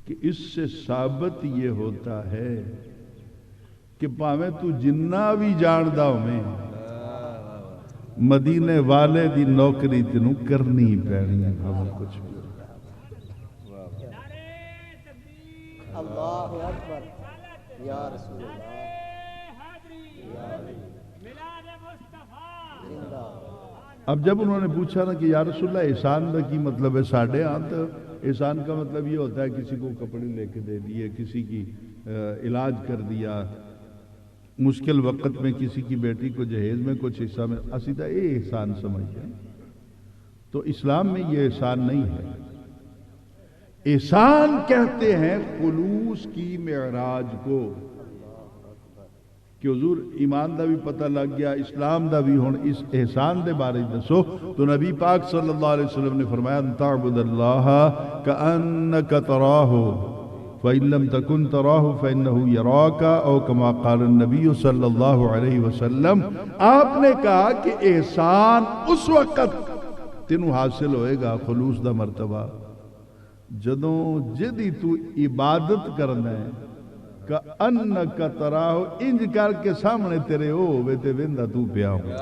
کہ اس سے ثابت یہ ہوتا ہے کہ پاویں تو جنہ بھی جاندا ہوویں مدینے والے دی نوکری تینوں کرنی پینی ہے بھاویں کچھ بھی اللہ اکبر یا رسول اللہ اب جب انہوں نے پوچھا نا کہ یا رسول اللہ احسان کا کی مطلب ہے ساڑھے ہاں تو احسان کا مطلب یہ ہوتا ہے کسی کو کپڑے لے کے دے دیے کسی کی علاج کر دیا مشکل وقت میں کسی کی بیٹی کو جہیز میں کچھ حصہ میں اسیدہ اے احسان سمجھتے ہیں تو اسلام میں یہ احسان نہیں ہے احسان کہتے ہیں خلوص کی معراج کو کہ حضور ایمان دا بھی پتہ لگ گیا اسلام دا بھی ہون اس احسان دے بارے دسو تو نبی پاک صلی اللہ علیہ وسلم نے فرمایا ان تعبد اللہ کأنک تراہ فإن لم تكن تراہ فإنه یراک او کما قال النبی صلی اللہ علیہ وسلم آپ نے کہا کہ احسان اس وقت تینوں حاصل ہوئے گا خلوص دا مرتبہ جدوں جدی تو عبادت کرنا ہے کأنک تراہ انج کر کے سامنے تیرے ہوئے تے ویندا تو پیا ہوں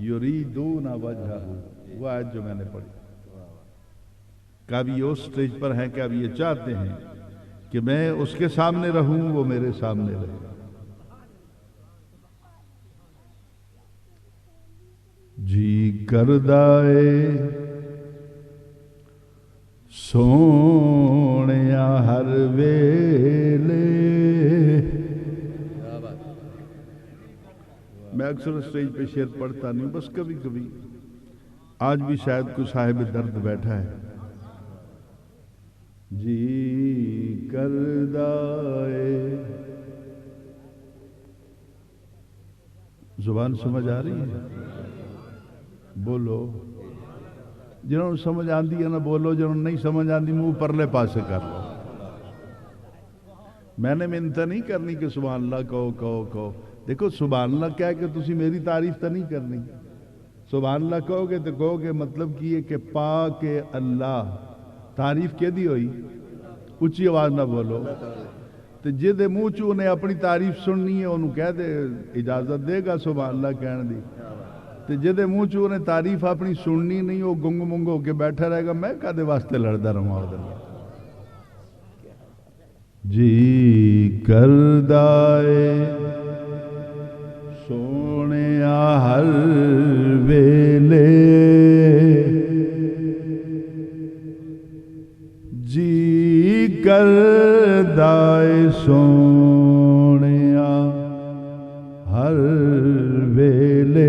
یریدون وجہہ وہ آیت جو میں نے پڑھی کبھی اس سٹیج پر ہیں کہ اب یہ چاہتے ہیں کہ میں اس کے سامنے رہوں وہ میرے سامنے رہے جی کردائے سونیا ہر ویلے میں اکثر اسٹیج پہ شعر پڑھتا نہیں بس کبھی کبھی آج بھی شاید کوئی صاحب درد بیٹھا ہے جی کردائے زبان سمجھ آ رہی ہے بولو جنہوں نے سمجھ آندی ہے نا بولو جنہوں نے نہیں سمجھ آندی منہ پرلے پاسے کر لو میں نے منتا نہیں کرنی کہ سبحان اللہ کہو دیکھو سبحان اللہ کہہ کہ تسی میری تعریف تا نہیں کرنی سبحان اللہ کہو گے تو کہو گے مطلب کی ہے کہ پاک اللہ تعریف کہہ دی ہوئی اچھی آواز نہ بولو تو جدے منہ چو انہیں اپنی تعریف سننی ہے انہوں کہہ دے اجازت دے گا سبحان اللہ کہنے دی تو جدے منہ چو انہیں تعریف اپنی سننی نہیں وہ گنگ منگ ہو کے بیٹھا رہے گا میں کہتے واسطے لڑتا رہوں جی کردائے سونے ہر ویلے جی کردائے سونے ہر ویلے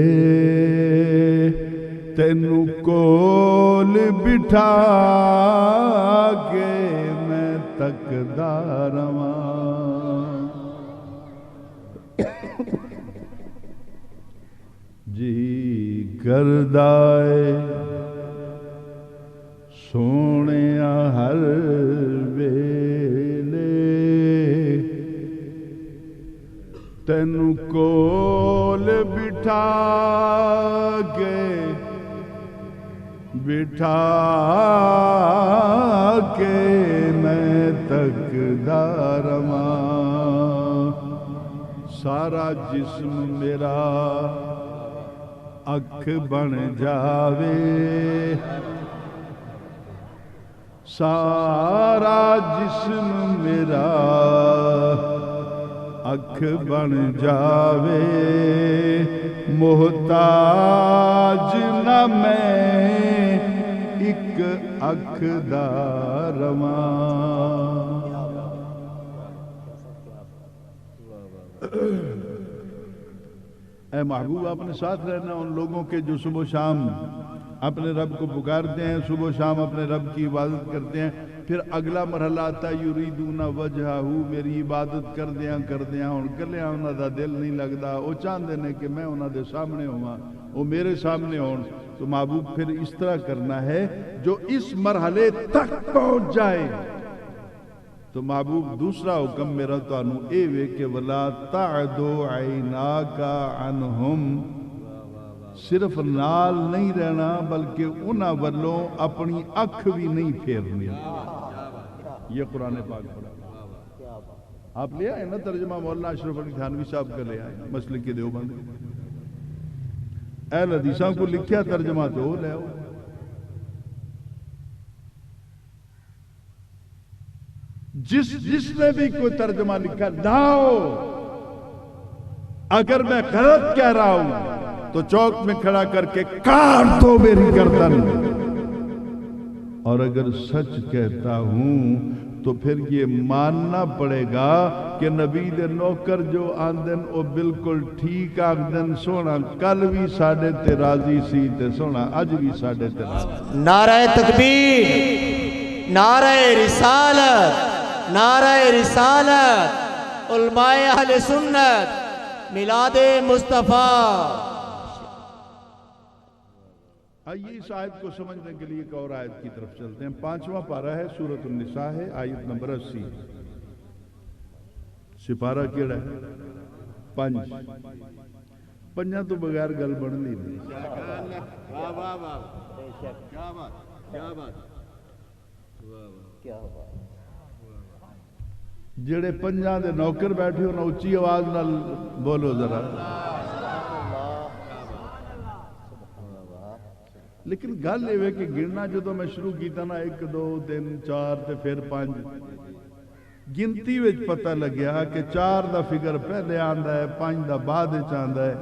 تینوں کول بٹھا کے میں تکدا رواں جی کردائے سونے ہر ویلے تینوں کول بٹھا کے میں تکدا رواں سارا جسم میرا اکھ بن جاوے سارا جسم میرا اکھ بن جاوے محتاج نہ میں ایک اکھ دا رواں اے محبوب اپنے ساتھ رہنا ان لوگوں کے جو صبح و شام اپنے رب کو پکارتے ہیں صبح و شام اپنے رب کی عبادت کرتے ہیں پھر اگلا مرحلہ آتا یریدون وجہہ میری عبادت کر دیاں ہوں کلیاں انہاں دا دل نہیں لگدا وہ چاہتے ہیں کہ میں انہاں دے سامنے ہوں وہ میرے سامنے ہون تو محبوب پھر اس طرح کرنا ہے جو اس مرحلے تک پہنچ جائے تو محبوب دوسرا حکم میرا تانوں اے وے کہ ولا تعدو عیناک عنہم صرف نال نہیں رہنا بلکہ انہاں والوں اپنی اکھ بھی نہیں پھیرنی. یہ قرآن پاک پڑھا. آپ لے آئے نا ترجمہ مولانا اشرف علی تھانوی صاحب کا لے آئے مسلک کے دیوبند. اہل حدیثاں کو لکھیا ترجمہ تو وہ لے آؤ. جس نے بھی کوئی ترجمہ لکھا لاؤ. اگر میں غلط کہہ رہا ہوں تو چوک میں کھڑا کر کے کاٹ دو میری گردن. اور اگر سچ کہتا ہوں تو پھر یہ ماننا پڑے گا کہ نبی دے نوکر جو آندن او بالکل ٹھیک آندن. سونا کل بھی ساڑھے تے راضی سی تے سونا اج بھی ساڑھے تے راضی. نعرہ تکبیر، نعرہ رسالت، نعرہ رسالت، علماء اہل سنت، میلاد مصطفیٰ. آئیے اس آیت کو سمجھنے کے لیے ایک اور آیت کی طرف چلتے ہیں. 5واں پارہ ہے، سورۃ النساء ہے، آیت نمبر 80. سپارہ کیڑا ہے؟ 5. پنجاں تو بغیر گل بن لی نہیں. جڑے پنجاں دے نوکر بیٹھے ہو نا اچھی آواز نال بولو ذرا. لیکن گل یہ ہے کہ گننا جدو میں شروع کیتا نا 1 2 3 4 تے پھر 5 گنتی وچ پتہ لگیا کہ 4 دا فگر پہلے آندا ہے 5 دا بعد وچ آندا ہے.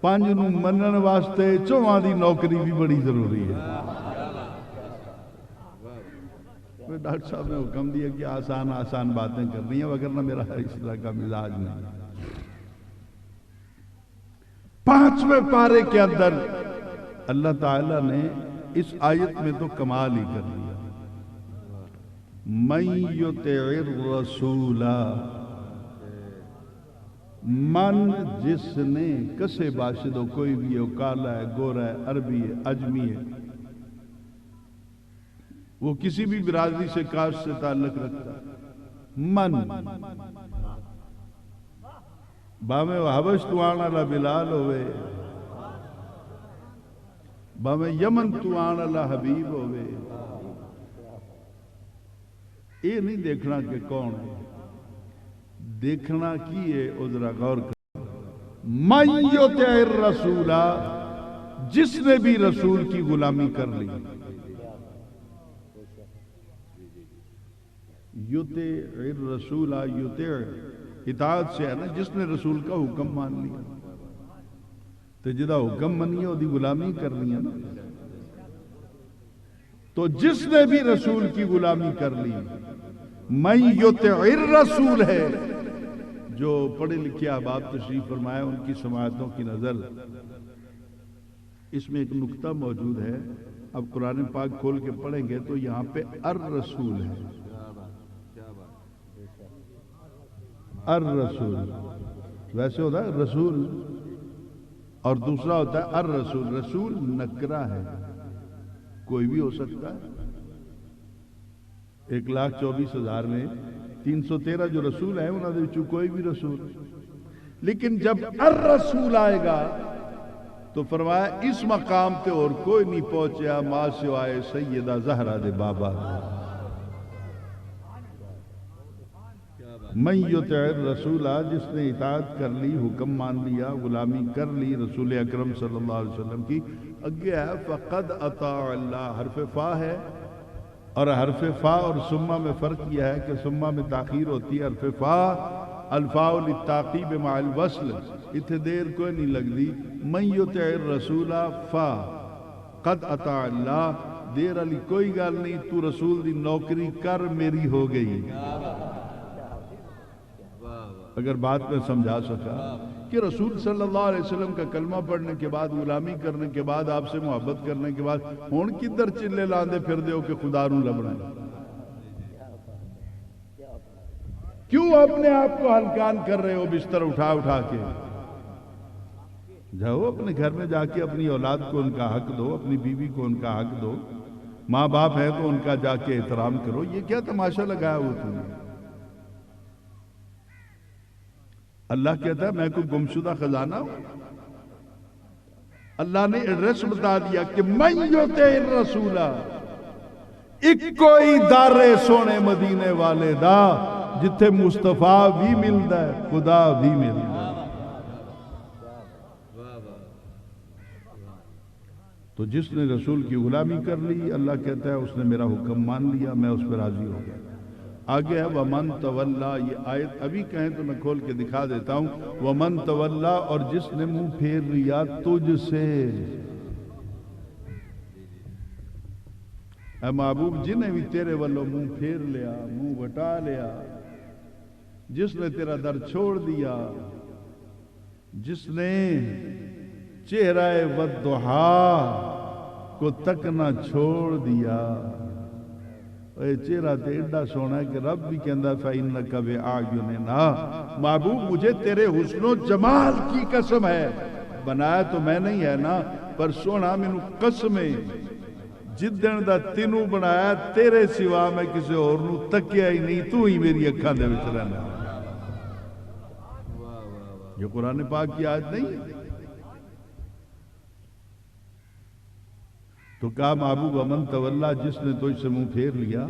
5 نو منن واسطے 4 دی نوکری بھی بڑی ضروری ہے. ڈاکٹر صاحب نے حکم دیا کہ آسان آسان باتیں کرنی ہیں وگرنہ میرا اس طرح کا مزاج نہیں. 5ویں پارے کے اندر اللہ تعالیٰ نے اس آیت میں تو کمال ہی کر دیا. من یطع الرسول، من جس نے کسے باشد ہو، کوئی بھی ہے، کالا ہے، گورا ہے، عربی ہے، عجمی ہے، وہ کسی بھی برادری سے کاسٹ سے تعلق رکھتا ہے. من باویں حبش تو آنا لا بلال ہوئے، باویں یمن تو آنا لا حبیب ہوئے. یہ نہیں دیکھنا کہ کون ہے، دیکھنا کی ہے او ذرا غور کر. من یطع الرسول، جس نے بھی رسول کی غلامی کر لی. یطع الرسول، یطع اطاعت سے ہے نا، جس نے رسول کا حکم مان لیا تو جدا حکم منی ہے وہ دی غلامی کرنی ہے نا. تو جس نے بھی رسول کی غلامی کر لی، من یطع الرسول ہے. جو پڑھے لکھے احباب تشریف فرمائے ان کی سماعتوں کی نظر اس میں ایک نکتہ موجود ہے. اب قرآن پاک کھول کے پڑھیں گے تو یہاں پہ الرسول ہے. الرسول ویسے ہوتا ہے رسول اور دوسرا ہوتا ہے الرسول. رسول نکرہ ہے، کوئی بھی ہو سکتا ہے. 1,24,000 میں 313 جو رسول ہیں انہوں نے کوئی بھی رسول. لیکن جب الرسول آئے گا تو فرمایا اس مقام تے اور کوئی نہیں پہنچیا ماں سوائے سیدہ زہرا دے بابا. من یطع الرسول، جس نے اطاعت کر لی، حکم مان لیا، غلامی کر لی رسول اکرم صلی اللہ علیہ وسلم کی. اگے ہے فقد اطاع اللہ. حرف فا ہے اور حرف فا اور سمہ میں فرق یہ ہے کہ سمہ میں تاخیر ہوتی ہے. حرف فا الفاء للتعقیب مع الوصل، اتنے دیر کوئی نہیں لگ دی. من یطع الرسول فا قد اطاع اللہ، دیر علی کوئی گل نہیں، تو رسول دی نوکری کر میری ہو گئی. اگر بات میں سمجھا سکا کہ رسول صلی اللہ علیہ وسلم کا کلمہ پڑھنے کے بعد، غلامی کرنے کے بعد، آپ سے محبت کرنے کے بعد ہون کدھر چلے لاندے پھر دے ہو کہ خدا نوں لبنا ہے. کیوں اپنے آپ کو ہلکان کر رہے ہو بستر اٹھا اٹھا کے؟ جاؤ اپنے گھر میں جا کے اپنی اولاد کو ان کا حق دو، اپنی بیوی کو ان کا حق دو، ماں باپ ہے تو ان کا جا کے احترام کرو. یہ کیا تماشا لگایا ہوا تم نے؟ اللہ کہتا ہے میں کوئی گمشدہ خزانہ ہوں؟ اللہ نے ایڈریس بتا دیا کہ من یطع الرسول، ایک کوئی دارے سونے مدینے والے دا جتھے مصطفیٰ بھی ملدا ہے خدا بھی ملدا ہے۔ تو جس نے رسول کی غلامی کر لی، اللہ کہتا ہے اس نے میرا حکم مان لیا، میں اس پہ راضی ہو گیا۔ آگے ہے وَمَن تَوَلَّا، یہ آیت ابھی کہیں تو میں کھول کے دکھا دیتا ہوں۔ وَمَن تَوَلَّا، اور جس نے منہ پھیر لیا تجھ سے، اے محبوب جنہیں بھی تیرے والوں منہ پھیر لیا، منہ بٹا لیا، جس نے تیرا در چھوڑ دیا، جس نے چہرہ والضحا کو تکنا چھوڑ دیا، اے چہرہ تے ایڈا سونا ہے کہ رب بھی کہندا فَإِنَّكَ بِأَعْيُنِنَا، محبوب مجھے تیرے حسن و جمال کی قسم ہے، بنایا تو میں نہیں ہے نا، پر سونا مینوں قسم ہے جدن دا تینوں بنایا تیرے سوا میں کسی اور نو تکیا ہی نہیں، تو ہی میری اکھاں دے وچ رہنا۔ یہ قرآن پاک کی آیت نہیں ہے؟ تو کہا محبوب ومن تولا، جس نے تجھ سے منہ پھیر لیا۔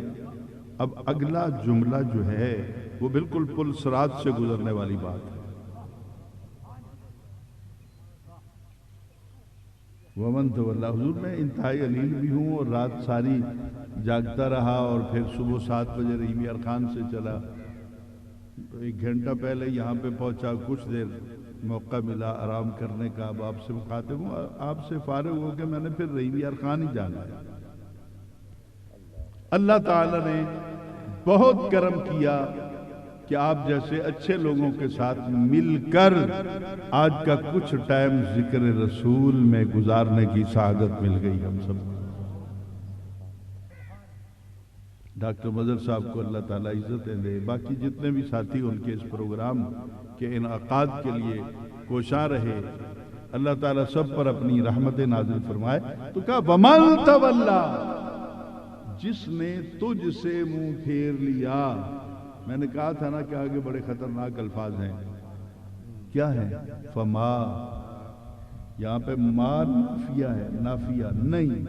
اب اگلا جملہ جو ہے وہ بالکل پل صراط سے گزرنے والی بات ہے۔ ومن تولا، حضور میں انتہائی علیل بھی ہوں اور رات ساری جاگتا رہا، اور پھر صبح 7 بجے رحیمی ارخان سے چلا، تو 1 گھنٹہ پہلے یہاں پہ پہنچا، کچھ دیر موقع ملا آرام کرنے کا۔ اب آپ سے مخاطب ہوں، آپ سے فارغ ہو کے میں نے پھر رحیمی ارخان ہی جانا ہے۔ اللہ تعالیٰ نے بہت کرم کیا کہ آپ جیسے اچھے لوگوں کے ساتھ مل کر آج کا کچھ ٹائم ذکر رسول میں گزارنے کی سعادت مل گئی ہم سب کو۔ ڈاکٹر مظہر صاحب کو اللہ تعالیٰ عزتیں دے، باقی جتنے بھی ساتھی ان کے اس پروگرام کے انعقاد کے لیے کوشاں رہے، اللہ تعالیٰ سب پر اپنی رحمت نازل فرمائے۔ تو کہا وَمَن تَوَلَّا، جس نے تجھ سے منہ پھیر لیا۔ میں نے کہا تھا نا کہ آگے بڑے خطرناک الفاظ ہیں، کیا ہے؟ فما، یہاں پہ ما نافیہ ہے، نافیہ نہیں،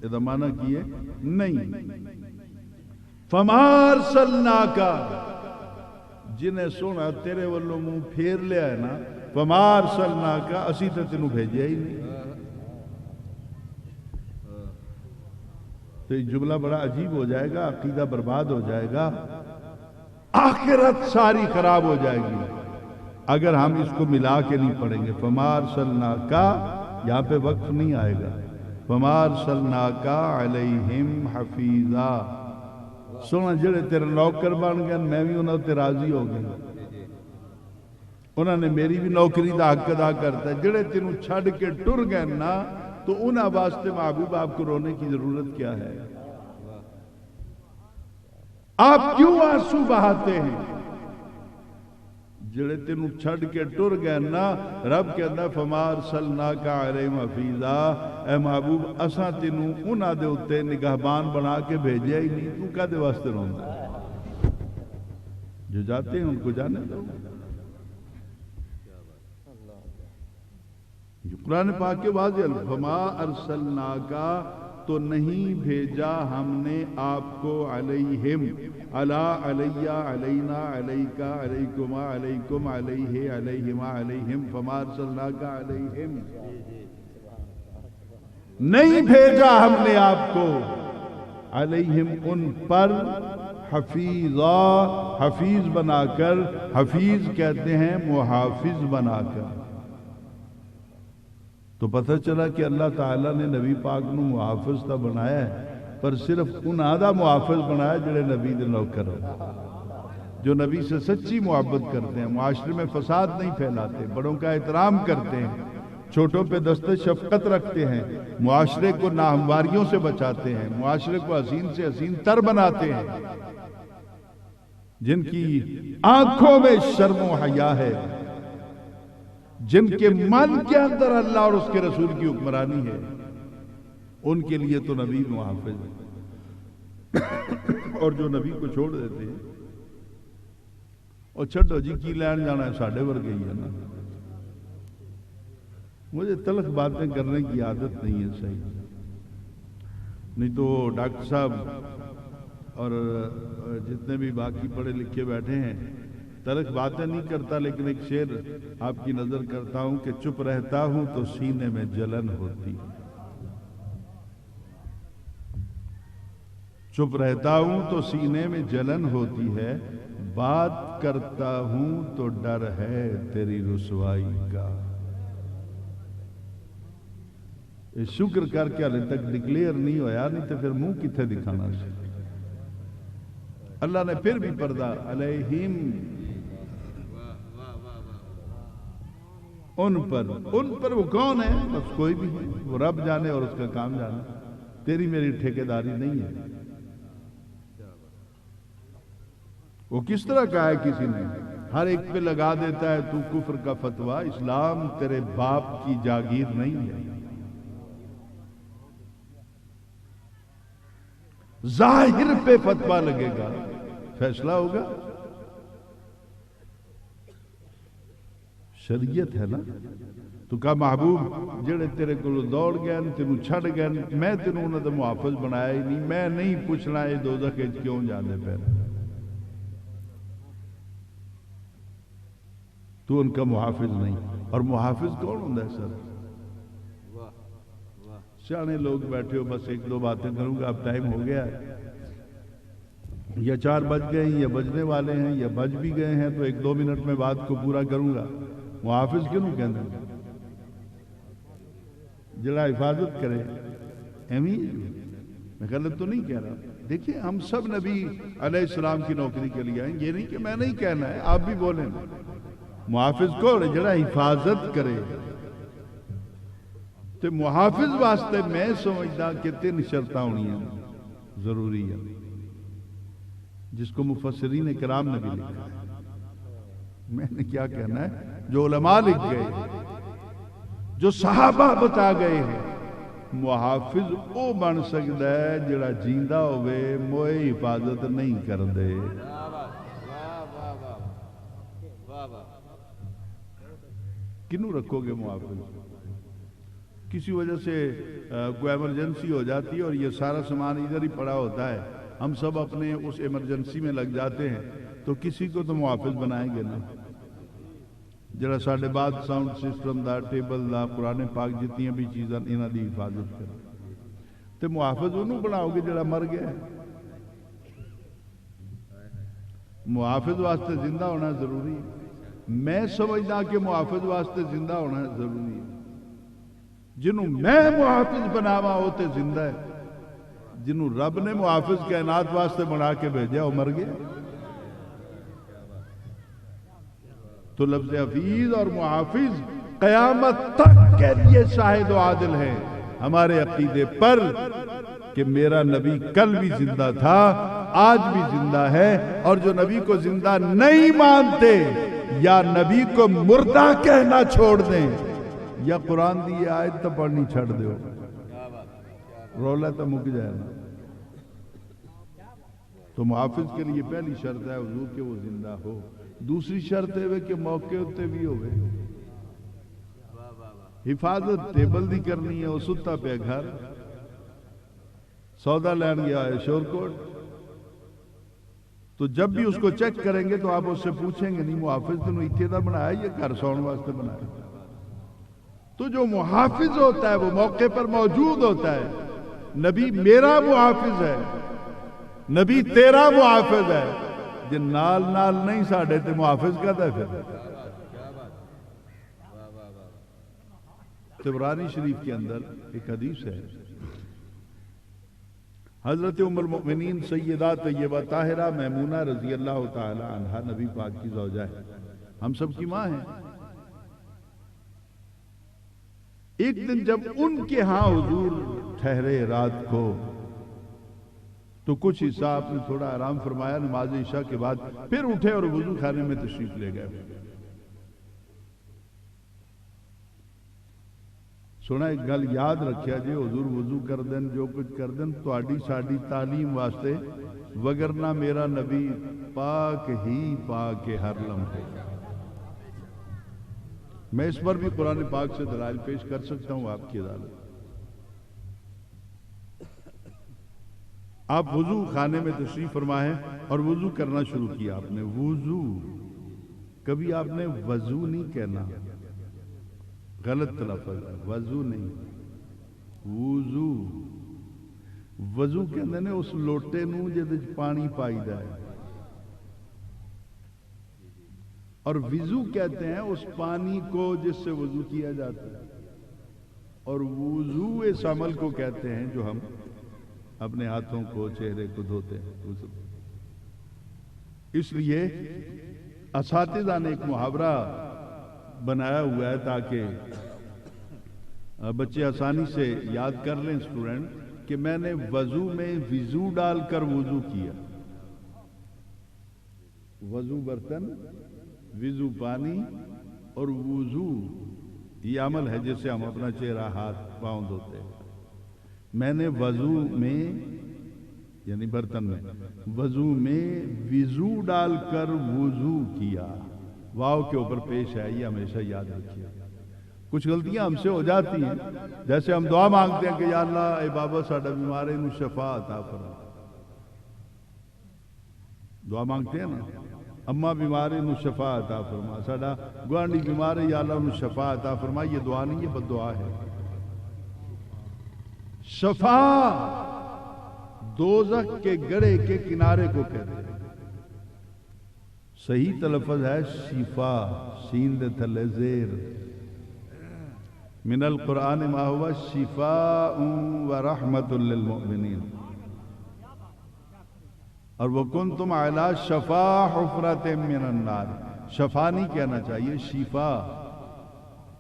یہ معنی کی ہے نہیں۔ فما ارسلناک، جنہیں سونا تیرے والوں منہ پھیر لیا ہے نا، فما ارسلناک، اسی تے تینوں بھیجیا ہی نہیں۔ تو یہ جملہ بڑا عجیب ہو جائے گا، عقیدہ برباد ہو جائے گا، آخرت ساری خراب ہو جائے گی اگر ہم اس کو ملا کے نہیں پڑھیں گے۔ فما ارسلناک، یہاں پہ وقف نہیں آئے گا، فما ارسلناک علیہم حفیظا، سونا جڑے تیرے نوکر بن گئے میں بھی انہوں تے راضی ہو گئے، انہوں نے میری بھی نوکری دا حق ادا کرتا ہے۔ جڑے تینوں چھڑ کے ٹر گئے نا، تو انہاں واسطے محبوب آپ کو رونے کی ضرورت کیا ہے؟ آپ کیوں آنسو بہاتے ہیں؟ جڑے تینوں چھڑ کے ٹر گئے نا، رب کہندا فما ارسلناک علیہم حفیظا، اے محبوب اساں تینوں انہاں دے اوتے نگہبان بنا کے بھیجیا ہی نہیں، تو کدے واسطے روندا ہے؟ جو جاتے ہیں ان کو جانے دو۔ جو قرآن پاک کے واضح الفاظ، فما ارسلناک، تو نہیں بھیجا ہم نے آپ کو، علیہم، علی، علیہ، علینا، علیکا، علیکما، علیکم، علیہ، علیہما، علیہم، فما ارسلناک علیہم، نہیں بھیجا ہم نے آپ کو علیہم ان پر، حفیظا، حفیظ بنا کر، حفیظ کہتے ہیں محافظ بنا کر۔ تو پتہ چلا کہ اللہ تعالیٰ نے نبی پاک نو محافظ تا بنایا ہے، پر صرف انہاں دا محافظ بنایا جڑے نبی دے نوکر ہو، جو نبی سے سچی محبت کرتے ہیں، معاشرے میں فساد نہیں پھیلاتے، بڑوں کا احترام کرتے ہیں، چھوٹوں پہ دست شفقت رکھتے ہیں، معاشرے کو ناہمواریوں سے بچاتے ہیں، معاشرے کو حسین سے حسین تر بناتے ہیں، جن کی آنکھوں میں شرم و حیا ہے، جن کے من کے اندر اللہ اور اس کے رسول کی حکمرانی ہے، ان کے لیے تو نبی محافظ ہے۔ اور جو نبی کو چھوڑ دیتے ہیں، اور چھڑو جی کی لین جانا ہے، ساڑھے ورگے ہی ہے نا، مجھے تلخ باتیں کرنے کی عادت نہیں ہے صحیح، نہیں تو ڈاکٹر صاحب اور جتنے بھی باقی پڑھے لکھے بیٹھے ہیں تلخ باتیں نہیں کرتا، لیکن ایک شعر آپ کی نظر کرتا ہوں کہ چپ رہتا ہوں تو سینے میں جلن ہوتی، چپ رہتا ہوں تو سینے میں جلن ہوتی ہے، بات کرتا ہوں تو ڈر ہے تیری رسوائی کا۔ شکر کر کے حالے تک ڈکلیئر نہیں ہویا، نہیں تو پھر منہ کتنے دکھانا سی۔ اللہ نے پھر بھی پردہ علیہم، ان پر وہ کون ہے؟ بس کوئی بھی ہے، وہ رب جانے اور اس کا کام جانے، تیری میری ٹھیکیداری نہیں ہے۔ وہ کس طرح کہا ہے کسی نے، ہر ایک پہ لگا دیتا ہے تو کفر کا فتویٰ، اسلام تیرے باپ کی جاگیر نہیں ہے۔ ظاہر پہ فتویٰ لگے گا، فیصلہ ہوگا، شریعت ہے نا۔ تو کہا محبوب جڑے تیرے کو دوڑ گئے تینوں چھڑ گئے، میں تینوں انہوں نے محافظ بنایا ہی نہیں، میں نہیں پوچھنا یہ دوزخ کیوں جانے پہ، تو ان کا محافظ نہیں۔ اور محافظ کون ہوتا ہے سر؟ سیانے لوگ بیٹھے ہو، بس ایک دو باتیں کروں گا، اب ٹائم ہو گیا ہے، یا 4 بج گئے ہیں یا بجنے والے ہیں یا بج بھی گئے ہیں، تو 1-2 منٹ میں بات کو پورا کروں گا۔ محافظ کیوں نہیں کہتے ہیں؟ جڑا حفاظت کرے، میں غلط تو نہیں کہہ رہا۔ دیکھیں ہم سب نبی علیہ السلام کی نوکری کے لیے آئیں، یہ نہیں کہ میں نہیں کہنا ہے، آپ بھی بولیں۔ محافظ کون ہے؟ جڑا حفاظت کرے۔ تو محافظ واسطے میں سمجھدا کہ 3 شرطاں ہونی ہیں ضروری ہے، جس کو مفسرین کرام نے بھی لکھا ہے۔ میں نے کیا کہنا ہے؟ جو علماء لکھ گئے، جو صحابہ بتا گئے ہیں، محافظ او بن سکتا ہے جڑا جیندہ ہوئے موئے حفاظت نہیں کر دے۔ کنوں رکھو گے محافظ؟ کسی وجہ سے کوئی ایمرجنسی ہو جاتی ہے اور یہ سارا سامان ادھر ہی پڑا ہوتا ہے، ہم سب اپنے اس ایمرجنسی میں لگ جاتے ہیں، تو کسی کو تو محافظ بنائیں گے نا، جڑا ساڑھے بعد ساؤنڈ سسٹم دا، ٹیبل دا، قرآن پاک جتنی بھی چیزاں انہاں دی حفاظت کریں۔ تو محافظ انہوں بناؤ گے جڑا مر گیا ہے۔ محافظ واسطے زندہ ہونا ضروری ہے۔ میں سمجھدا کہ محافظ واسطے زندہ ہونا ضروری ہے۔ جنہوں میں محافظ بناوا ہوتے زندہ ہے، جنہوں رب نے محافظ کائنات واسطے بنا کے بھیجا وہ مر گیا۔ تو لفظ حفیظ اور محافظ قیامت تک کے لیے شاہد و عادل ہیں ہمارے عقیدے پر کہ میرا نبی کل بھی زندہ تھا، آج بھی زندہ ہے، اور جو نبی کو زندہ نہیں مانتے یا نبی کو مردہ کہنا چھوڑ دیں یا قرآن دی یہ آیت تو پڑھنی چھڑ دو، رولا تو مک جائے نا۔ تو محافظ کے لیے پہلی شرط ہے حضور کہ وہ زندہ ہو، دوسری شرط ہے کہ موقع ہوتے بھی ہوئے۔ حفاظت ٹیبل دی کرنی ہے، وہ ستا پہ گھر، سودا لین گیا ہے شور کوٹ، تو جب بھی اس کو چیک کریں گے تو آپ اس سے پوچھیں گے نہیں محافظ تنوں اتنے دا بنایا یا گھر سون واسطے بنایا؟ تو جو محافظ ہوتا ہے وہ موقع پر موجود ہوتا ہے۔ نبی میرا محافظ ہے، نبی تیرا محافظ ہے، جن نال نال نہیں ساڑھے تے محافظ کا ہے۔ پھر طبرانی شریف کے اندر ایک حدیث ہے، حضرت ام المؤمنین سیدہ طیبہ طاہرہ میمونہ رضی اللہ تعالی عنہا نبی پاک کی زوجہ ہے، ہم سب کی ماں ہیں۔ ایک دن جب ان کے ہاں حضور ٹھہرے رات کو تو کچھ حصہ آپ نے تھوڑا آرام فرمایا، نماز عشاء کے بعد پھر اٹھے اور وضو خانے میں تشریف لے گئے۔ سونا ایک گل یاد رکھیا جی، حضور وضو کر دیں جو کچھ کر دیں تو آڈی ساڑی تعلیم واسطے، وگرنہ میرا نبی پاک ہی پاک ہر لمحے۔ میں اس پر بھی قرآن پاک سے دلائل پیش کر سکتا ہوں آپ کی عدالت۔ آپ وضو خانے میں تشریف فرما ہے اور وضو کرنا شروع کیا آپ نے۔ وضو، کبھی آپ نے وضو نہیں کہنا، غلط تلفظ ہے، وضو نہیں، وضو۔ وضو کہندے نے اس لوٹے نو جہدے وچ پانی پائیدا ہے، اور وضو کہتے ہیں اس پانی کو جس سے وضو کیا جاتا ہے، اور وضو اس عمل کو کہتے ہیں جو ہم اپنے ہاتھوں کو، چہرے کو دھوتے ہیں۔ اس لیے اساتذہ نے ایک محاورہ بنایا ہوا ہے تاکہ بچے آسانی سے یاد کر لیں اسٹوڈنٹ، کہ میں نے وضو میں وضو ڈال کر وضو کیا۔ وضو برتن، وضو پانی، اور وضو یہ عمل ہے جس سے ہم اپنا چہرہ، ہاتھ، پاؤں دھوتے ہیں۔ میں نے وضو میں یعنی برتن میں، وضو میں وضو ڈال کر وضو کیا۔ واو کے اوپر پیش ہے، یہ ہمیشہ یاد رکھیے۔ کچھ غلطیاں ہم سے ہو جاتی ہیں، جیسے ہم دعا مانگتے ہیں کہ یا اللہ اے بابا ساڈا بیمار ہے انہوں شفا عطا فرما، دعا مانگتے ہیں نا، اماں بیمار ہے انہوں شفا عطا فرما، ساڈا گوانڈی بیمار ہے یا اللہ انہوں شفا عطا فرما۔ یہ دعا نہیں، یہ بد دعا ہے۔ شفا دوزخ کے گڑھے کے کنارے کو کہتے ہیں، صحیح تلفظ ہے شفا، سین دے تھلے زیر، من القرآن ما ہوا شفاء ورحمت للمؤمنین، اور وَكُنْتُمْ عَلَى شَفَا حُفْرَةٍ مِّنَ النَّارِ۔ شفا نہیں کہنا چاہیے، شفا۔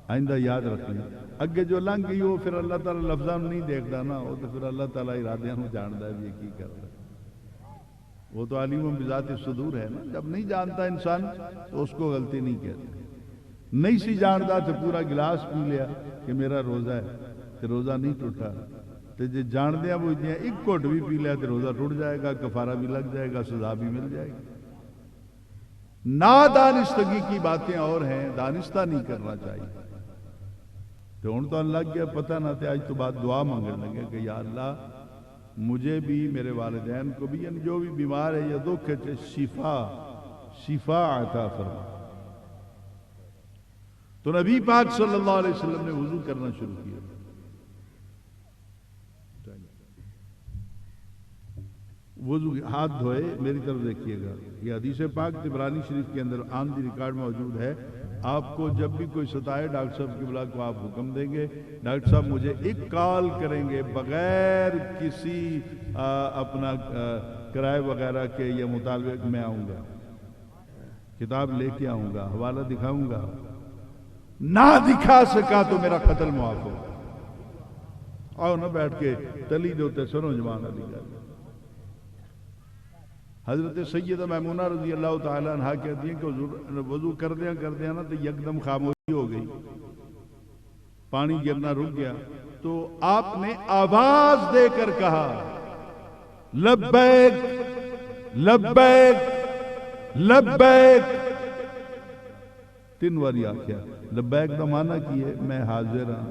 آئندہ یاد رکھ لیں، اگے جو لنگ گئی ہو پھر اللہ تعالیٰ لفظاں نہیں دیکھتا نا، وہ تو پھر اللہ تعالیٰ ارادیاں نو جانتا ہے بھی یہ کی کر رہا ہے۔ وہ تو علیم بذات الصدور ہے نا، جب نہیں جانتا انسان تو اس کو غلطی نہیں کہتے۔ نہیں سی جانتا تو پورا گلاس پی لیا کہ میرا روزہ ہے، تو روزہ نہیں ٹوٹا، تو جی جان دیا وہ ایک گھٹ بھی پی لیا تو روزہ ٹوٹ جائے گا، کفارہ بھی لگ جائے گا، سزا بھی مل جائے گی۔ نادانستگی کی باتیں اور ہیں، دانستہ نہیں کرنا چاہیے۔ تو ان تو اللہ کیا پتہ نہ تھے، آج تو بات دعا مانگنے لگے کہ یا اللہ مجھے بھی، میرے والدین کو بھی، یعنی جو بھی بیمار ہے یا دکھ ہے، شفا عطا فرما۔ تو نبی پاک صلی اللہ علیہ وسلم نے وضو کرنا شروع کیا۔ وضو ہاتھ دھوئے، میری طرف دیکھیے گا، یہ حدیث پاک طبرانی شریف کے اندر آمدی ریکارڈ موجود ہے۔ آپ کو جب بھی کوئی ستائے ڈاکٹر صاحب کی بلا کو آپ حکم دیں گے، ڈاکٹر صاحب مجھے ایک کال کریں گے بغیر کسی اپنا کرائے وغیرہ کے یا مطالبے میں آؤں گا، کتاب لے کے آؤں گا، حوالہ دکھاؤں گا، نہ دکھا سکا تو میرا قتل معاف ہو۔ آؤ نہ بیٹھ کے تلی دوتے سنو جوان علی گل۔ حضرت سیدہ میمونہ رضی اللہ تعالیٰ عنہ کہتی ہیں کہ حضور وضو کر دیا نا تو یکدم خاموشی ہو گئی، پانی گرنا رک گیا، تو آپ نے آواز دے کر کہا لبیک لبیک لبیک، 3 بار آخیا۔ لبیک دا معنی کی ہے میں حاضر ہاں،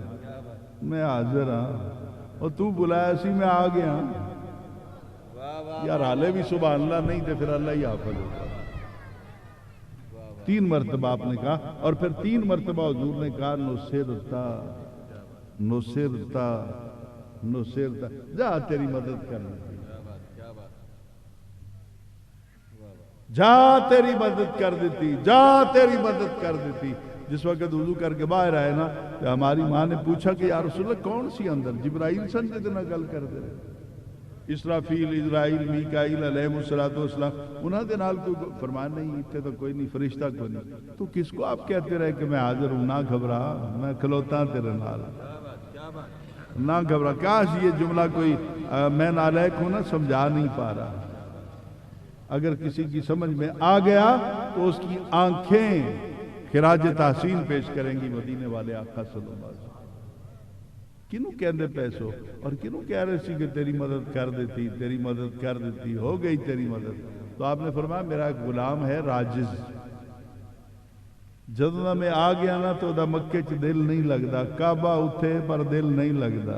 میں حاضر ہاں، اور تو بلایا سی میں آ گیا۔ یار حالے بھی سبحان اللہ نہیں تھے پھر اللہ ہی حافظ ہوتا۔ 3 مرتبہ آپ نے کہا، اور پھر 3 مرتبہ حضور نے کہا نصرتا نصرتا نصرتا، جا تیری مدد کرنا، جا تیری مدد کر دیتی، جا تیری مدد کر دیتی۔ جس وقت وضو کر کے باہر آئے نا تو ہماری ماں نے پوچھا کہ یا رسول اللہ کون سی اندر؟ جبرائیل سن جتنا گل کرتے رہے، اسرافیل، اسرائیل، میکائیل علیہ السلام، انہاں دے نال کوئی فرمان نہیں، اتنے تو کوئی نہیں، فرشتہ کوئی نہیں، تو کس کو آپ کہتے رہے کہ میں حاضر ہوں، نہ گھبرا، میں کھلوتا تیرے نال، نہ گھبرا۔ کاش یہ جملہ کوئی میں نالائق ہوں نا سمجھا نہیں پا رہا، اگر کسی کی سمجھ میں آ گیا تو اس کی آنکھیں خراج تحسین پیش کریں گی مدینے والے آقا صلی اللہ علیہ وسلم۔ کنوں کہندے پیسو اور کنوں کہہ رہے سی کہ تیری مدد کر دیتی، تیری مدد کر دیتی، ہو گئی تیری مدد۔ تو آپ نے فرمایا میرا ایک غلام ہے راجز، جدوں دا میں آ گیا نا تو دا مکے چ دل نہیں لگدا، کعبہ اتھے پر دل نہیں لگدا۔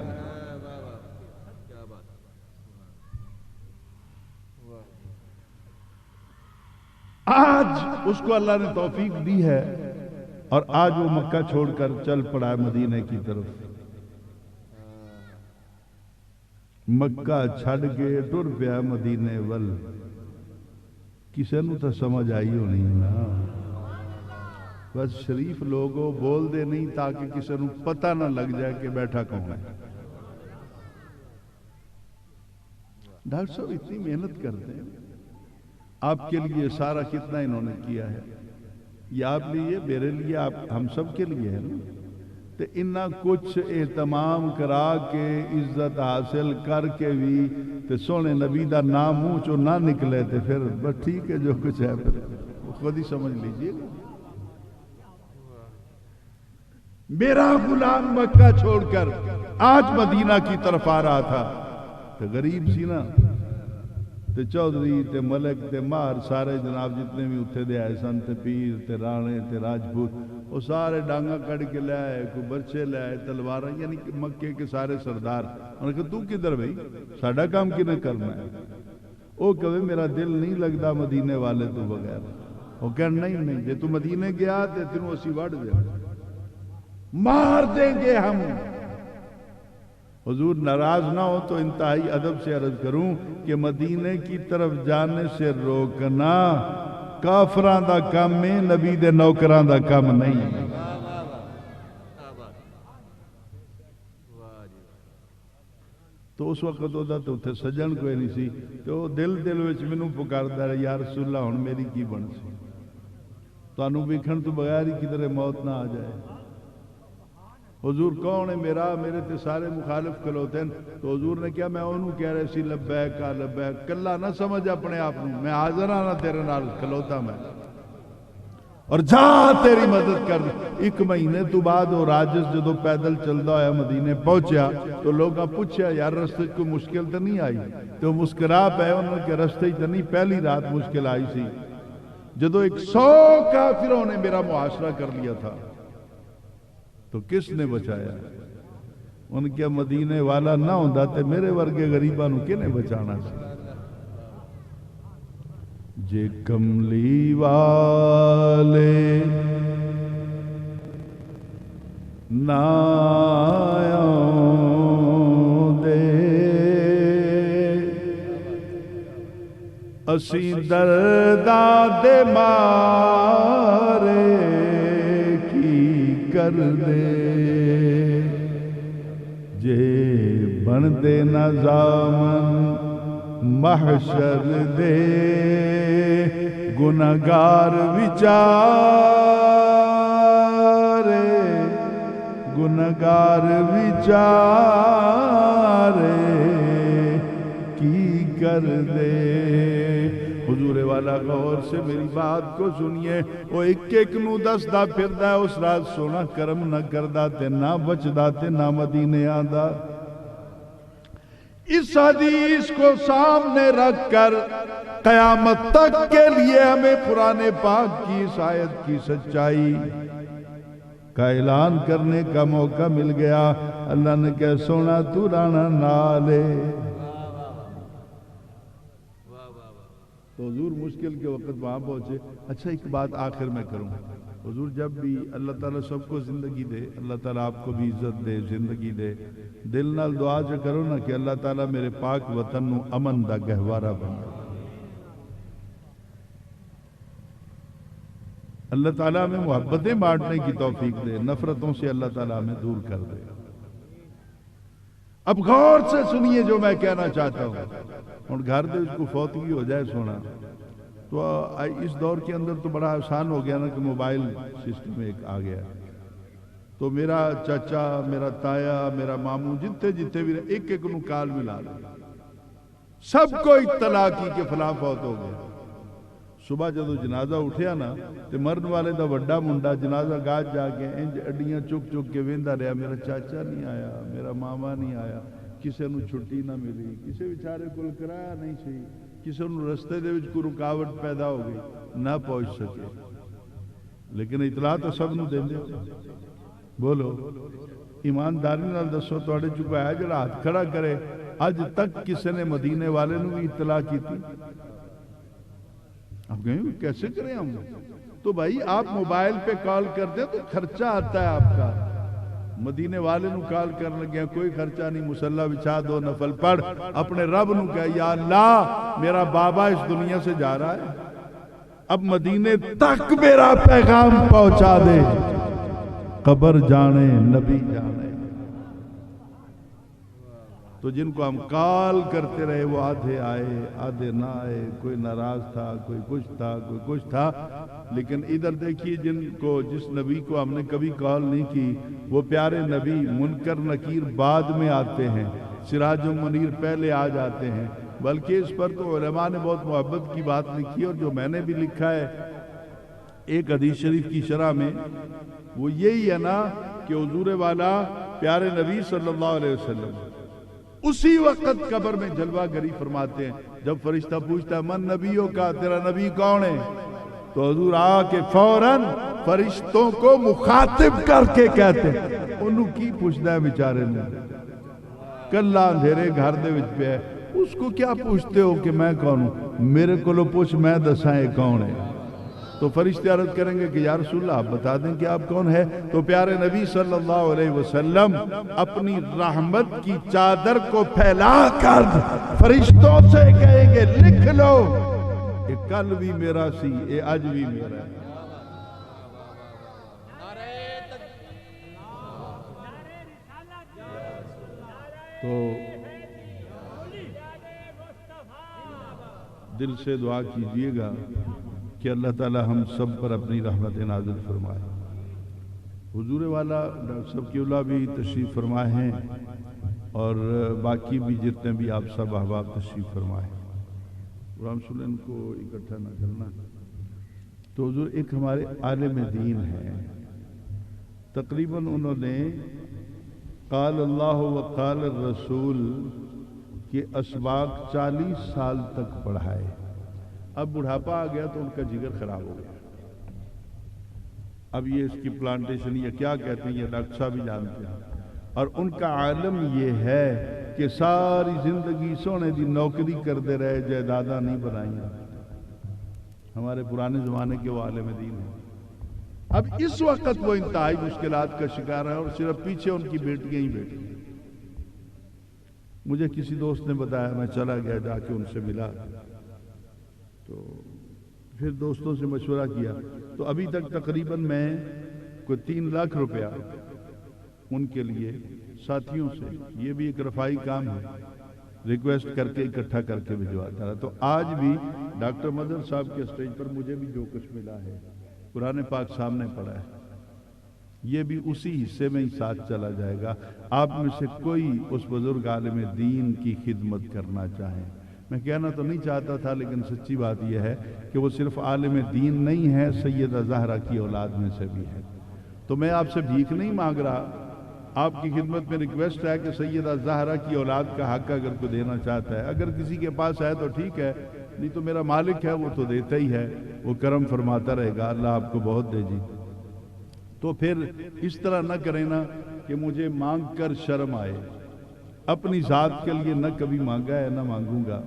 آج اس کو اللہ نے توفیق دی ہے اور آج وہ مکہ چھوڑ کر چل پڑا ہے مدینے کی طرف۔ مکہ چھڑ کے ٹر پیا مدینے ول، کسے نو تو سمجھ آئی ہونی نا، بس شریف لوگوں بول دے نہیں تاکہ کسے نو پتہ نہ لگ جائے کہ بیٹھا کون ہے۔ ڈاکٹر صاحب اتنی محنت کرتے ہیں آپ کے لیے، سارا کتنا انہوں نے کیا ہے، یہ آپ لیے میرے لیے، آپ ہم سب کے لیے ہے نا، تو انہا کچھ اہتمام کرا کے عزت حاصل کر کے بھی تو سونے نبی دا نام منہ چو نہ نکلے تو پھر بس ٹھیک ہے جو کچھ ہے پھر خود ہی سمجھ لیجئے۔ میرا غلام مکہ چھوڑ کر آج مدینہ کی طرف آ رہا تھا تو غریب سی نا، تے چودھری تے ملک تے مار سارے جناب جتنے بھی اتھے دے آئے سن تے پیر تے رانے تے راجپوت، وہ سارے ڈانگا کڑ کے لے آئے، کوئی برچے لے آئے، تلواریں، یعنی مکے کے سارے سردار۔ انہوں نے کہا تو کدھر بھئی، ساڑھا کام کی نہ کرنا ہے؟ وہ کہے میرا دل نہیں لگدا مدینے والے تو بغیر۔ وہ کہا نہیں جے تو مدینے گیا تے تینوں اسی وڑ دے مار دیں گے ہم۔ حضور ناراض نہ ہو تو انتہائی ادب سے عرض کروں کہ مدینے کی طرف جانے سے روکنا کافران دا کام میں، نبی دے نوکران دا کام نہیں۔ تو اس وقت ہوتا تو اتھے سجن کوئی نہیں سی، تو دل وچ مینوں پکاردا ہے یا رسول اللہ ہن میری کی بن سی، تانوں ویکھن تو بغیر ہی کدھر موت نہ آ جائے۔ حضور کون ہے میرے تے سارے مخالف کھلوتے ہیں، تو حضور نے کیا میں انہوں کہہ رہے سی لبیک لبیک، کلا نہ سمجھ اپنے آپ میں حاضر آنا تیرے نال کھلوتا میں، اور جا تیری مدد کر۔ ایک مہینے تو بعد وہ راجس جدو پیدل چلدا ہویا مدینے پہنچیا تو لوگاں پوچھیا یار رستے کوئی مشکل تو نہیں آئی؟ تو مسکرا پے انہوں کہ رستے تو نہیں، پہلی رات مشکل آئی سی جدو 100 کافروں نے میرا معاشرہ کر لیا تھا، تو کس نے بچایا؟ ان کے مدینے والا نہ ہوندا تے میرے ورگے غریباں نوں کنے بچانا سی؟ جے کملی والے نہ آؤندے اسی درداں دے مارے کر دے، جے بن دے نظامن محشر دے گناہگار وچارے، گناہگار وچارے کی کر دے۔ حضور والا غور سے میری بات کو سنیے، وہ ایک نو دسدا پھردا ہے اس رات سونا کرم نہ کردا تے نہ بچدا تے نہ مدینے آندا۔ اس حدیث کو سامنے رکھ کر قیامت تک کے لیے ہمیں قرآن پاک کی اس آیت کی سچائی کا اعلان کرنے کا موقع مل گیا۔ اللہ نے کہا سونا تو رانا نالے۔ تو حضور مشکل کے وقت وہاں پہنچے۔ اچھا ایک بات آخر میں کروں، حضور جب بھی اللہ تعالیٰ سب کو زندگی دے، اللہ تعالیٰ آپ کو بھی عزت دے، زندگی دے، دل نال دعا جو کرو نا کہ اللہ تعالیٰ میرے پاک وطن نو امن دا گہوارہ بنا، اللہ تعالیٰ ہمیں محبتیں بانٹنے کی توفیق دے، نفرتوں سے اللہ تعالیٰ ہمیں دور کر دے۔ اب غور سے سنیے جو میں کہنا چاہتا ہوں۔ اور گھر دے اس کو فوتگی ہو جائے سونا تو اس دور کے اندر تو بڑا آسان ہو گیا نا کہ موبائل سسٹم ایک آ گیا، تو میرا چاچا، میرا تایا، میرا ماموں جتنے بھی رہے ایک نو کال ملا لے، سب کو اطلاع کی کہ فلاں فوت ہو گیا۔ صبح جدو جنازہ اٹھیا نا تے مرن والے دا وڈا منڈا جنازہ گاہ جا کے انج اڈیاں چک کے ویندا رہیا، میرا چاچا نہیں آیا، میرا ماما نہیں آیا، کسے نو چھٹی نہ ملی، کسے بیچارے کول کرایا نہیں سی، کسے نو رستے دے وچ کوئی رکاوٹ پیدا ہو گئی، نہ پہنچ سکے۔ لیکن اطلاع تو سب نو دیندے ہو. بولو ایمانداری نال دسو تواڈے چ کوئی ہے جڑا ہاتھ کھڑا کرے اج تک کسی نے مدینے والے نو بھی اطلاع کی تھی؟ آپ کہیں کیسے کریں ہم؟ تو بھائی آپ موبائل پہ کال کر دیں تو خرچہ آتا ہے آپ کا. مدینے والے نو کال کرنے لگے کوئی خرچہ نہیں، مصلی بچھا 2 نفل پڑھ، اپنے رب نو کہا یا اللہ میرا بابا اس دنیا سے جا رہا ہے، اب مدینے تک میرا پیغام پہنچا دے. قبر جانے نبی جانے. تو جن کو ہم کال کرتے رہے وہ آدھے آئے آدھے نہ آئے، کوئی ناراض تھا، کوئی کچھ تھا، کوئی کچھ تھا. لیکن ادھر دیکھیے جس نبی کو ہم نے کبھی کال نہیں کی وہ پیارے نبی منکر نکیر بعد میں آتے ہیں، سراج و منیر پہلے آ جاتے ہیں. بلکہ اس پر تو علماء نے بہت محبت کی بات لکھی، اور جو میں نے بھی لکھا ہے ایک حدیث شریف کی شرح میں وہ یہی ہے نا کہ حضور والا پیارے نبی صلی اللہ علیہ وسلم اسی وقت قبر میں جلوہ گری فرماتے ہیں. جب فرشتہ پوچھتا ہے من نبیوں کا، تیرا نبی کون ہے؟ تو حضور آ کے فوراً فرشتوں کو مخاطب کر کے کہتے ہیں انہوں کی پوچھتا ہے بیچارے نے، کلا اندھیرے گھر دے وچ پہ ہے، اس کو کیا پوچھتے ہو کہ میں کون ہوں؟ میرے کو لو پوچھ میں دسائیں کون ہے. تو فرشتے عرض کریں گے کہ یا رسول اللہ آپ بتا دیں کہ آپ کون ہے. تو پیارے نبی صلی اللہ علیہ وسلم اپنی رحمت کی چادر کو پھیلا کر فرشتوں سے کہیں گے لکھ لو، یہ کل بھی میرا سی، یہ آج بھی میرا ہے. تو دل سے دعا کیجئے گا کہ اللہ تعالی ہم سب پر اپنی رحمت نازل فرمائے. حضور والا ڈاکٹر صاحب کی اللہ بھی تشریف فرمائے ہیں اور باقی بھی جتنے بھی آپ سب احباب تشریف فرمائے. قرآن سنیں ان کو اکٹھا نہ کرنا. تو حضور ایک ہمارے عالم دین ہیں، تقریباً انہوں نے قال اللہ و قال الرسول کے اسباق 40 سال تک پڑھائے. اب بڑھاپا آ گیا تو ان کا جگر خراب ہو گیا. اب یہ اس کی پلانٹیشن یا کیا کہتے ہیں یہ ڈاکٹر صاحب ہی جانتے ہیں. اور ان کا عالم یہ ہے کہ ساری زندگی سونے دی نوکری کرتے رہے، جائیداداں نہیں بنائیں. ہمارے پرانے زمانے کے وہ عالم دین ہیں. اب اس وقت وہ انتہائی مشکلات کا شکار ہے اور صرف پیچھے ان کی بیٹیاں ہی بیٹی. مجھے کسی دوست نے بتایا، میں چلا گیا جا کے ان سے ملا، تو پھر دوستوں سے مشورہ کیا تو ابھی تک تقریباً میں کوئی 3 لاکھ روپیہ ان کے لیے ساتھیوں سے، یہ بھی ایک رفائی کام ہے، ریکویسٹ کر کے اکٹھا کر کے بھجواتا رہا. تو آج بھی ڈاکٹر مدن صاحب کے اسٹیج پر مجھے بھی جو کچھ ملا ہے قرآن پاک سامنے پڑا ہے، یہ بھی اسی حصے میں ہی ساتھ چلا جائے گا. آپ میں سے کوئی اس بزرگ عالم دین کی خدمت کرنا چاہے، میں کہنا تو نہیں چاہتا تھا لیکن سچی بات یہ ہے کہ وہ صرف عالم دین نہیں ہے، سیدہ زہرا کی اولاد میں سے بھی ہے. تو میں آپ سے بھیک نہیں مانگ رہا، آپ کی خدمت میں ریکویسٹ ہے کہ سیدہ زہرا کی اولاد کا حق اگر کوئی دینا چاہتا ہے، اگر کسی کے پاس ہے تو ٹھیک ہے، نہیں تو میرا مالک ہے وہ تو دیتا ہی ہے، وہ کرم فرماتا رہے گا، اللہ آپ کو بہت دے جی. تو پھر اس طرح نہ کریں نا کہ مجھے مانگ کر شرم آئے. اپنی ذات کے لیے نہ کبھی مانگا ہے نہ مانگوں گا.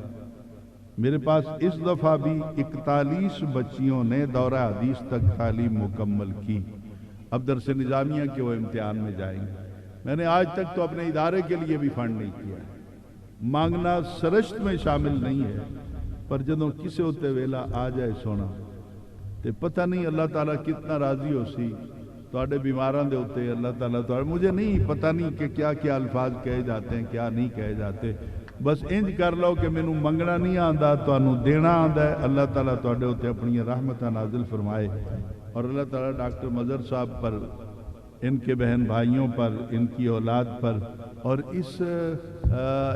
میرے پاس اس دفعہ بھی 41 بچیوں نے دورہ حدیث تک تعلیم مکمل کی. اب درس نظامیہ کے وہ امتحان میں جائیں گے. میں نے آج تک تو اپنے ادارے کے لیے بھی فنڈ نہیں کیا. مانگنا سرشت میں شامل نہیں ہے، پر جدوں کسے ہوتے ویلا آ جائے سونا تے پتہ نہیں اللہ تعالیٰ کتنا راضی ہو سی تواڈے بیماران دے ہوتے. اللہ تعالیٰ تو مجھے نہیں پتہ نہیں کہ کیا کیا الفاظ کہے جاتے ہیں کیا نہیں کہے جاتے. بس انج کر لو کہ مینوں منگنا نہیں آندا، تانوں دینا آندا ہے. اللہ تعالیٰ تواڈے ہوتے اپنی رحمتاں نازل فرمائے. اور اللہ تعالیٰ ڈاکٹر مظہر صاحب پر، ان کے بہن بھائیوں پر، ان کی اولاد پر، اور اس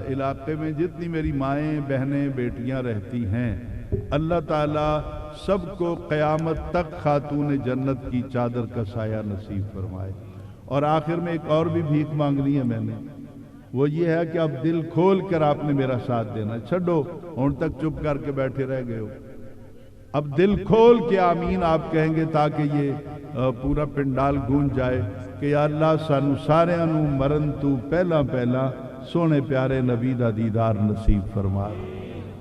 علاقے میں جتنی میری مائیں بہنیں بیٹیاں رہتی ہیں، اللہ تعالیٰ سب کو قیامت تک خاتون جنت کی چادر کا سایہ نصیب فرمائے. اور آخر میں ایک اور بھی بھیک مانگنی ہے میں نے، وہ یہ ہے کہ اب دل کھول کر آپ نے میرا ساتھ دینا. چھڈو ہن تک چپ کر کے بیٹھے رہ گئے ہو، اب دل کھول کے آمین آپ کہیں گے تاکہ یہ پورا پنڈال گونج جائے کہ یا اللہ سانو ساریاں نو مرن تو پہلا پہلا سونے پیارے نبی دا دیدار نصیب فرما۔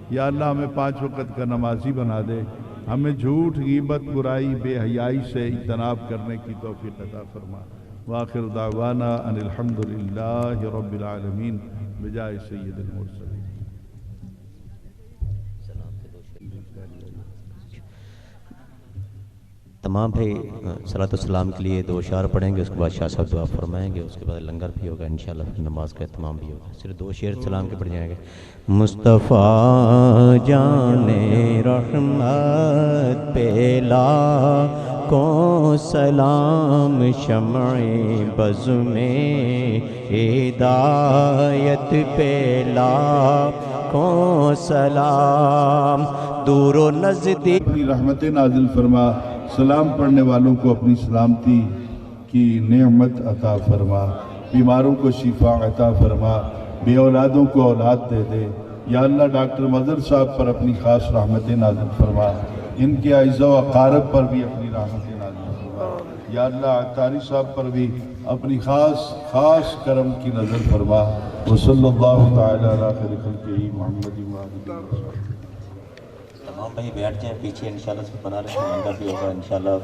یا اللہ ہمیں 5 وقت کا نمازی بنا دے، ہمیں جھوٹ، غیبت، برائی، بے حیائی سے اجتناب کرنے کی توفیق عطا فرما۔ وآخر دعوانا ان الحمدللہ رب العالمین بجائے سید المرسلین۔ تمام بھائی صلاۃ والسلام کے لیے 2 اشعار پڑھیں گے، اس کے بعد شاہ صاحب دعا فرمائیں گے، اس کے بعد لنگر بھی ہوگا انشاءاللہ، پھر نماز کا اہتمام بھی ہوگا۔ صرف 2 شعر سلام کے پڑھ جائیں گے۔ مصطفیٰ جان رحمت پہ لاکھوں سلام، شمع بز میں ہدایت پہ لاکھوں سلام، دور و نزدیک اپنی رحمت نازل فرما، سلام پڑھنے والوں کو اپنی سلامتی کی نعمت عطا فرما، بیماروں کو شفا عطا فرما، بے اولادوں کو اولاد دے دے۔ یا اللہ ڈاکٹر مظہر صاحب پر اپنی خاص رحمت نازل فرما، ان کے اعزاء و اقارب پر بھی اپنی رحمت نازل فرما۔ یا اللہ عطاری صاحب پر بھی اپنی خاص کرم کی نظر فرما۔ وصلی اللہ تعالی علی خیر خلقہ محمد وآلہ وسلم۔ تمام بھائی بیٹھ جائیں پیچھے، انشاءاللہ سے بنا رہے ہیں، لنگر بھی ہوگا انشاءاللہ۔